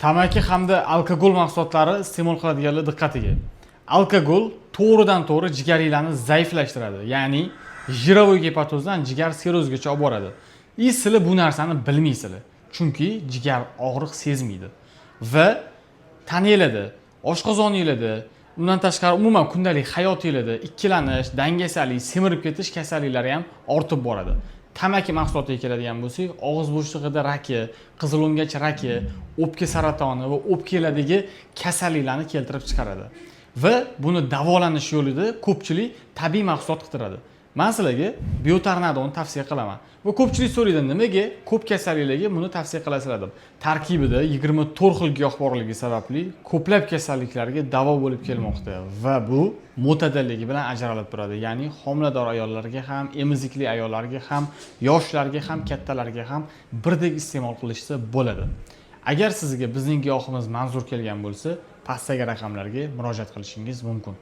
Tamaki hamda alkogol mahsulotlari iste'mol qiladiganlar diqqatiga. Alkogol to'g'ridan-to'g'ri jigaringlarni zaiflashtiradi, ya'ni jirovoy gepatozdan jigar sirrozgacha olib boradi. Sizlar bu narsani bilmaysizlar, chunki jigar og'riq sezmaydi va tananglarda, oshqozoninglarda, undan tashqari umuman kundalik hayotinglarda ikkilanish, dangasalik, semirib ketish kasalliklari ham ortib boradi. Tamaki mahsulotiga keladigan bo'lsak, og'iz bo'shlig'ida raki, qizilo'ngach raki, o'pka saratoni va o'pkalardagi kasalliklarni keltirib chiqaradi. Va buni davolanish yo'lida ko'pchilik tabiiy mahsulot qidiradi. Men sizlarga Biotornadoni tavsiya qilaman. Va ko'pchilik so'raydi, nimaga ko'p kasalliklarga buni tavsiya qilasizlar deb. Tarkibida 24 xil giyoh borligi sababli ko'plab kasalliklarga davo bo'lib kelmoqda va bu mo'tadilligi bilan ajralib turadi. Ya'ni homilador ayollarga ham, emizikli ayollarga ham, yoshlarga ham, kattalarga ham birdek iste'mol qilishsa bo'ladi. Agar sizga bizning giyohimiz manzur kelgan bo'lsa, pastdagi raqamlarga murojaat qilishingiz mumkin.